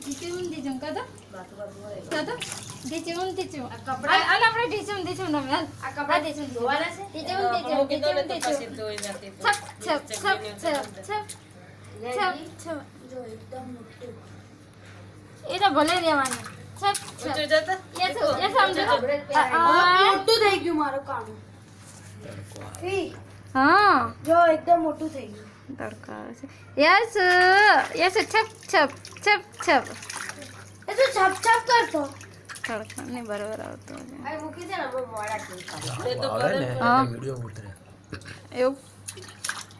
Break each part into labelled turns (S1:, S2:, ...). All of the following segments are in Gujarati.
S1: ઢીચું કાતો ઢીચું કપડા આલ આપણે ઢીચું નમે આ કપડા ઢીચું ધોવાના છે ઢીચું છપ જો એકદમ મોટું એ તો ભલે રહેવાનું છપ એ સમજો મોટું થઈ ગયું મારું કામ હા જો એકદમ મોટું થઈ ગયું તડકા આવે છે યસ છપ એ તો છપ કરતો તડકા ને બરાબર આવતો આ મૂકી દે ને મોડા એ તો વિડિયો ઉતરે એવું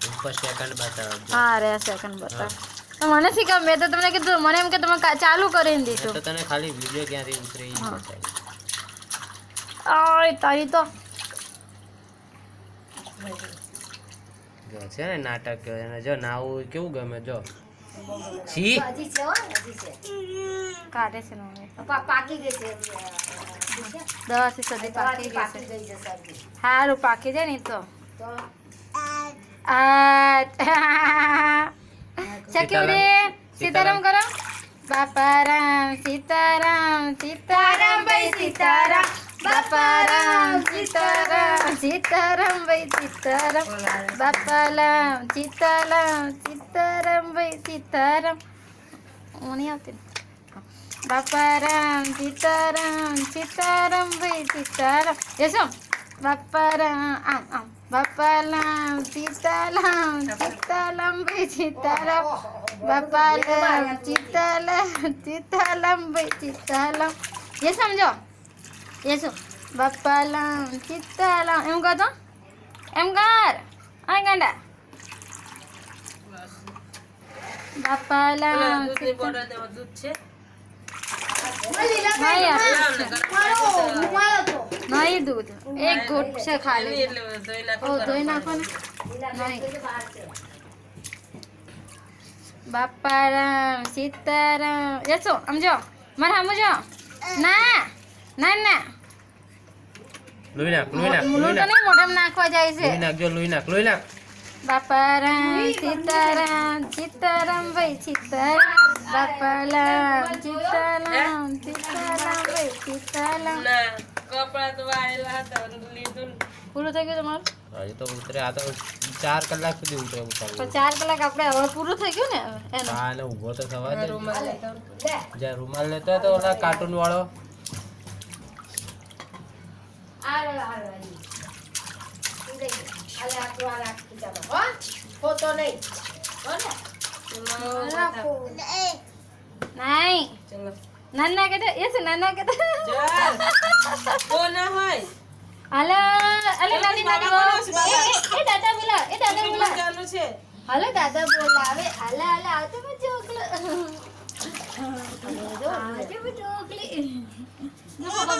S1: ઉપર સેકન્ડ બતાવ હા રે સેકન્ડ બતાવ તો મને શીખા મેં તો તમને કીધું મને એમ કે તમે ચાલુ કરીને દીધું તો તને ખાલી વિડિયો ક્યાંથી ઉતરે ઈ બતાવ ઓય તારી તો જો છે ને નાટક અને જો નાવું કેવું ગમે જો છી હજી છે કાઢે છે ને પાકી ગઈ છે દવાથી સદી પાકી ગઈ છે સારું પાકી જાય ને તો ચકીરે સીતારામ કરો બાપારામ સીતારામ ભાઈ સીતારામ બાપારામ સીતારામ ભાઈ સીતારામ બાપાલામ સીતારામ ભાઈ સીતારામ હું નહીં આવતી બાપારામ સીતારામ ભાઈ સીતારામ યશો બાપારામ આમ બાપાલામ સીતારામ ભાઈ સીતારામ બાપાલામ સીતારામ ભાઈ સીતારામ ये समझो ये सो बापालाम सीताराम एम कहतो एम कर आ गांडा बापालाम दूध बोड़ा दे दूध छे नहीं दूध एक घूट से खा ले ओ धोई नाखो ने नहीं बापाराम सीताराम ये सो समझो मार समझो ना ના ના લોહી નાખ નહીં મોઢામાં નાખવા જાય છે લોહી નાખ બાપારામ સીતારામ ભાઈ સીતારામ બાપાલામ સીતારામ ભાઈ સીતારામ કપડા તો વાળેલા હતા લીધું પૂરું થઈ ગયું તમારું હજી તો ઉતરે આ તો 4 કલાક સુધી ઉતરે ઉતાર તો 4 કલાક આપણે હવે પૂરું થઈ ગયું ને એનો હા ને ઊભો તો થવા દે રૂમાલ લેતો તો ઓલા કાર્ટૂન વાળો નાના કે નાના કે હાલો અલે નાની દાદા બોલા ચાલુ છે હાલો દાદા બોલાવે હાલા આવતો મે ચોકલો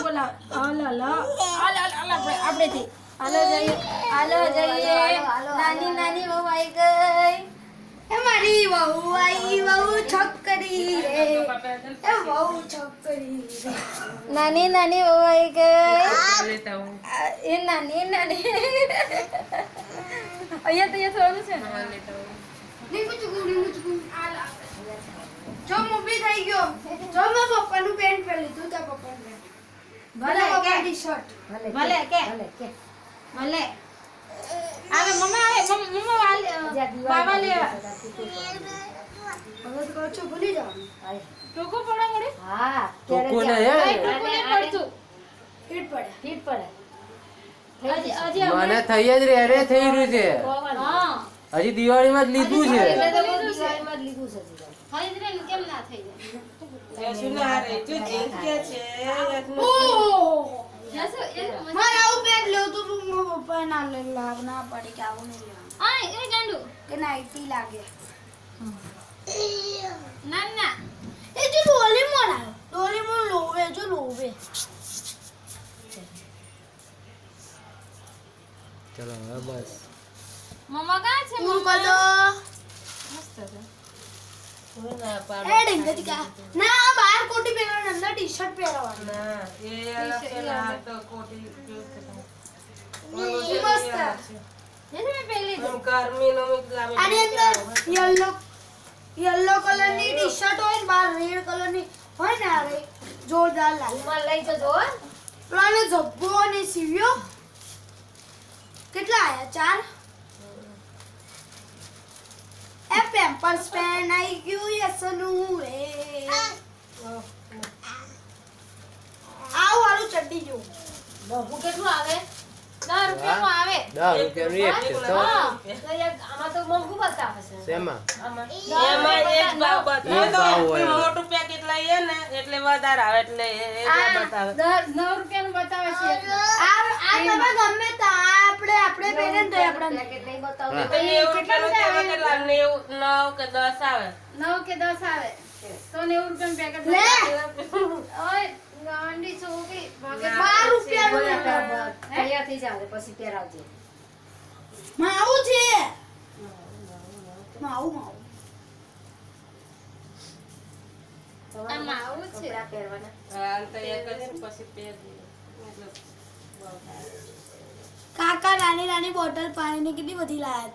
S1: બોલા આપણે થી હાલો જઈએ નાની વહુ આવી ગઈ એ મારી વહુ આવી વહુ છોકરી રે એ વહુ છોકરી રે નાની વહુ આવી ગઈ એ નાની અહીંયા તો થોડું છે ને જો મૂવી થઈ ગયો જો મેં પપ્પાનું પેન્ટ પહેરી લીધું તા પપ્પાનું ભલે પપ્પા ટી-શર્ટ ભલે આવે મમ્મા બાબા લેવા હવે તો છો ભૂલી જાવ ટોકો પડે મળે હા ટોકો ને પડતું ફીટ પડે મને થઈ જ રે થઈ રહ્યું છે હા હજી દિવાળીમાં જ લીધું છે દિવાળીમાં જ લીધું છે હજી રે કેમ ના થઈ જાય સુના રે તું જીત કે છે મારે આવું બેગ લેવું તો પપ્પા ના ના પડી કે આવું નહીં લેવાનું આ એ ગાંડુ કે નાઈટી લાગે ના એ જો ડોરેમોન લોવે ચલો હવે બસ મમ્મા કા છે મમ્મા તો મસ્ત છે એ ડિંગતી કા ના બહાર કોટી પહેરવાનું અંદર ટી-શર્ટ પહેરવાનું ના એ અલગ પેલા તો કોટી મસ્ત એ મે પહેલી દો ગરમીનો મે આની અંદર યલો કલરની ટી-શર્ટ હોય બહાર રેડ કલરની
S2: હોય ને આવે જોરદાર લાગે
S3: ઉમર લઈ જજો હો.
S2: પ્લાને જબ્બો અને સીવ્યો કેટલા આયા 4 એ પેમ્પર્સ પેન આઈ ગયું યસનું રે આવ વાળું ચડ્ડી જો
S3: બહુ કેટલું આવે 10 રૂપિયાનું આવે
S4: 10 રૂપિયાનું એક છે તો
S3: હા તો આમાં તો મોંઘું બતાવે છે
S4: શેમાં
S3: આમાં
S5: એમાં એક ભાવ બતાવે
S4: એક ભાવ હોય.
S5: મોટું પેકેટ લઈએ ને એટલે વધારે આવે એટલે એ બતાવે
S1: 9 રૂપિયાનું બતાવે છે
S2: આ તમે ગમે તા આપણે પહેરે તો આપણે
S3: પેકેટ નહીં બતાવતો
S4: હા.
S5: તો 90 રૂપિયાનું તેમાં કેટલા 9 કે 10 આવે
S1: 9 કે 10 આવે તો 90 રૂપિયાનું પેકેટ
S2: લે
S1: ઓય ગાંડી છોકરી ભાગે
S2: 12 રૂપિયાનું
S3: તૈયાર થઈ જાવ પછી પહેરાવજે
S2: માવું છે માવું
S3: આમાં આવું છે કપડાં પહેરવાના
S5: હા તો એક જ પછી પહેર એટલે
S2: કાકા નાની નાની બોટલ પાણીની કેટલી બધી લાયા